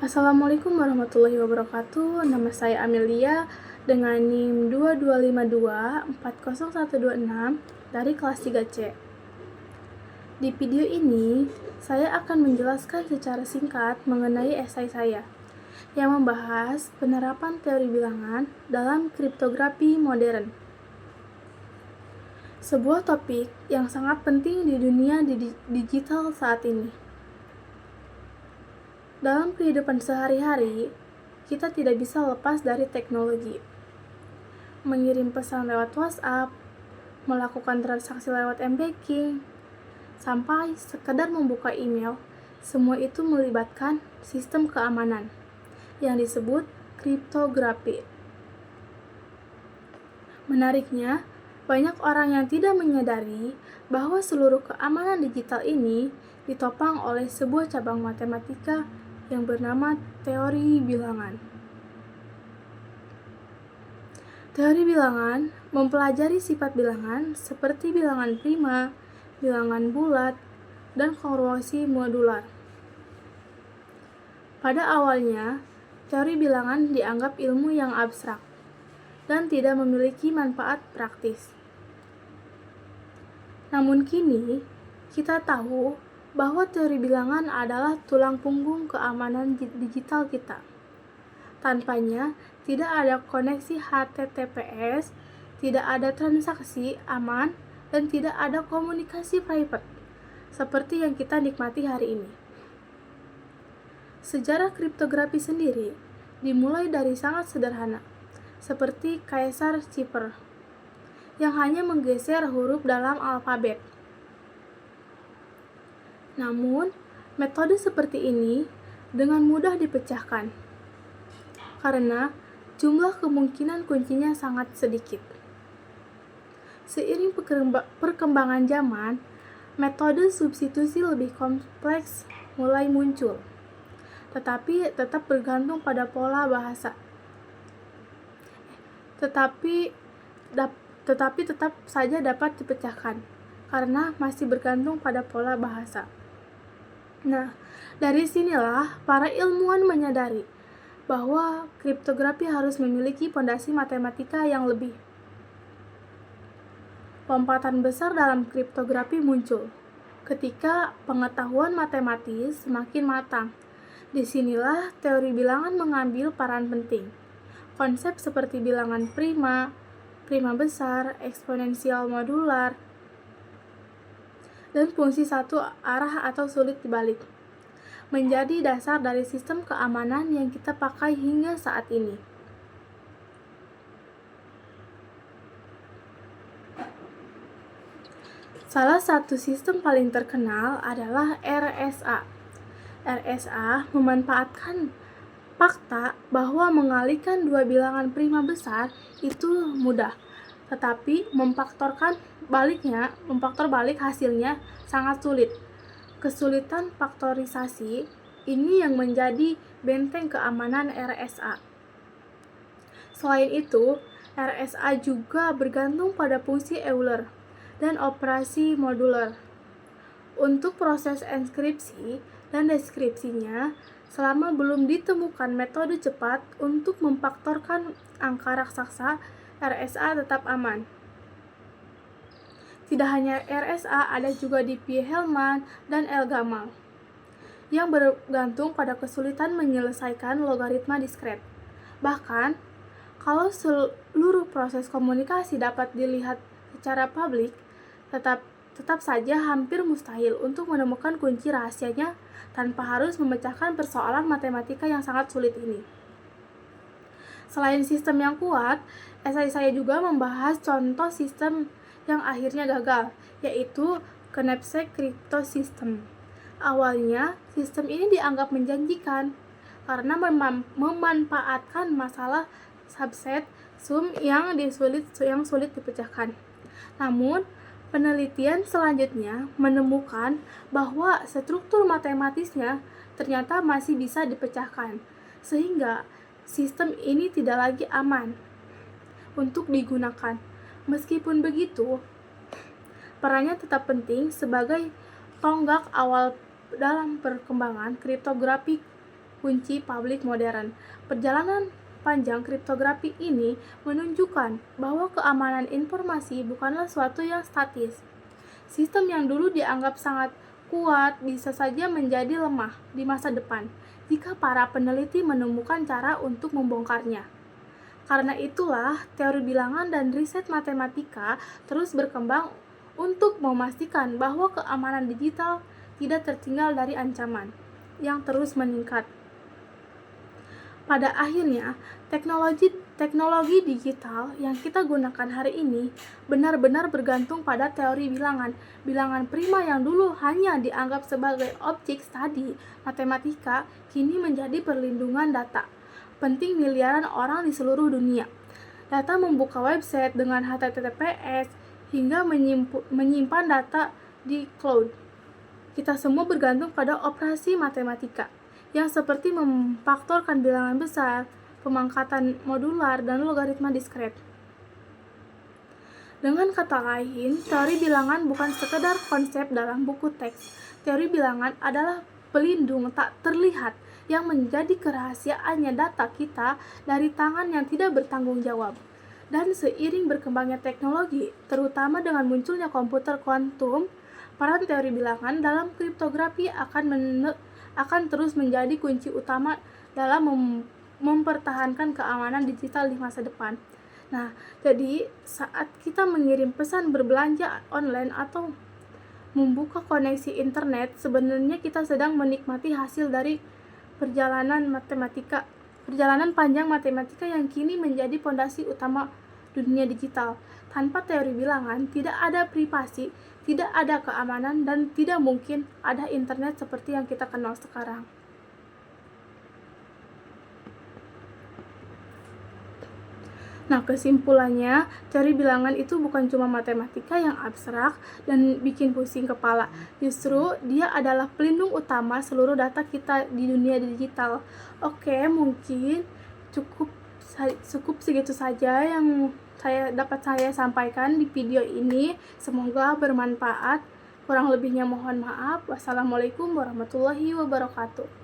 Assalamualaikum warahmatullahi wabarakatuh. Nama saya Amelia dengan NIM 2252401126 dari kelas 3C. Di video ini, saya akan menjelaskan secara singkat mengenai esai saya yang membahas penerapan teori bilangan dalam kriptografi modern. Sebuah topik yang sangat penting di dunia digital saat ini. Dalam kehidupan sehari-hari, kita tidak bisa lepas dari teknologi. Mengirim pesan lewat WhatsApp, melakukan transaksi lewat m-banking, sampai sekedar membuka email, semua itu melibatkan sistem keamanan yang disebut kriptografi. Menariknya, banyak orang yang tidak menyadari bahwa seluruh keamanan digital ini ditopang oleh sebuah cabang matematika yang bernama teori bilangan. Teori bilangan mempelajari sifat bilangan seperti bilangan prima, bilangan bulat, dan kongruensi modular. Pada awalnya, teori bilangan dianggap ilmu yang abstrak dan tidak memiliki manfaat praktis. Namun kini, kita tahu bahwa teori bilangan adalah tulang punggung keamanan digital kita. Tanpanya, tidak ada koneksi HTTPS, tidak ada transaksi aman, dan tidak ada komunikasi private, seperti yang kita nikmati hari ini. Sejarah kriptografi sendiri dimulai dari sangat sederhana, seperti Kaisar Cipher, yang hanya menggeser huruf dalam alfabet. Namun, metode seperti ini dengan mudah dipecahkan, karena jumlah kemungkinan kuncinya sangat sedikit. Seiring perkembangan zaman, metode substitusi lebih kompleks mulai muncul, tetapi tetap bergantung pada pola bahasa. Tetapi tetap saja dapat dipecahkan, karena masih bergantung pada pola bahasa. Nah, dari sinilah para ilmuwan menyadari bahwa kriptografi harus memiliki fondasi matematika yang lebih. Lompatan besar dalam kriptografi muncul ketika pengetahuan matematis semakin matang. Disinilah teori bilangan mengambil peran penting. Konsep seperti bilangan prima, prima besar, eksponensial modular, dan fungsi satu arah atau sulit dibalik menjadi dasar dari sistem keamanan yang kita pakai hingga saat ini. Salah satu sistem paling terkenal adalah RSA. RSA memanfaatkan fakta bahwa mengalihkan dua bilangan prima besar itu mudah, tetapi memfaktor balik hasilnya sangat sulit. Kesulitan faktorisasi ini yang menjadi benteng keamanan RSA. Selain itu, RSA juga bergantung pada fungsi Euler dan operasi modular. Untuk proses enskripsi dan deskripsinya, selama belum ditemukan metode cepat untuk memfaktorkan angka raksasa, RSA tetap aman. Tidak hanya RSA, ada juga Diffie-Hellman dan El-Gamal yang bergantung pada kesulitan menyelesaikan logaritma diskret. Bahkan, kalau seluruh proses komunikasi dapat dilihat secara publik, tetap saja hampir mustahil untuk menemukan kunci rahasianya tanpa harus memecahkan persoalan matematika yang sangat sulit ini. Selain sistem yang kuat, esai saya juga membahas contoh sistem yang akhirnya gagal, yaitu Knapsack Crypto System. Awalnya, sistem ini dianggap menjanjikan karena memanfaatkan masalah subset sum yang sulit dipecahkan. Namun, penelitian selanjutnya menemukan bahwa struktur matematisnya ternyata masih bisa dipecahkan, sehingga sistem ini tidak lagi aman untuk digunakan. Meskipun begitu, perannya tetap penting sebagai tonggak awal dalam perkembangan kriptografi kunci publik modern. Perjalanan panjang kriptografi ini menunjukkan bahwa keamanan informasi bukanlah suatu yang statis. Sistem yang dulu dianggap sangat kuat bisa saja menjadi lemah di masa depan jika para peneliti menemukan cara untuk membongkarnya. Karena itulah, teori bilangan dan riset matematika terus berkembang untuk memastikan bahwa keamanan digital tidak tertinggal dari ancaman yang terus meningkat. Pada akhirnya, teknologi digital yang kita gunakan hari ini benar-benar bergantung pada teori bilangan. Bilangan prima yang dulu hanya dianggap sebagai objek studi matematika kini menjadi perlindungan data penting miliaran orang di seluruh dunia. Data membuka website dengan HTTPS hingga menyimpan data di cloud. Kita semua bergantung pada operasi matematika yang seperti memfaktorkan bilangan besar, pemangkatan modular, dan logaritma diskret. Dengan kata lain, teori bilangan bukan sekedar konsep dalam buku teks. Teori bilangan adalah pelindung tak terlihat yang menjadi kerahasiaannya data kita dari tangan yang tidak bertanggung jawab. Dan seiring berkembangnya teknologi, terutama dengan munculnya komputer kuantum, peran teori bilangan dalam kriptografi akan terus menjadi kunci utama dalam mempertahankan keamanan digital di masa depan. Nah, jadi saat kita mengirim pesan berbelanja online atau membuka koneksi internet, sebenarnya kita sedang menikmati hasil dari perjalanan panjang matematika yang kini menjadi fondasi utama dunia digital. Tanpa teori bilangan, tidak ada privasi, tidak ada keamanan, dan tidak mungkin ada internet seperti yang kita kenal sekarang. Nah, kesimpulannya, teori bilangan itu bukan cuma matematika yang abstrak dan bikin pusing kepala. Justru, dia adalah pelindung utama seluruh data kita di dunia digital. Oke, mungkin cukup segitu saja yang dapat saya sampaikan di video ini. Semoga bermanfaat. Kurang lebihnya mohon maaf. Wassalamualaikum warahmatullahi wabarakatuh.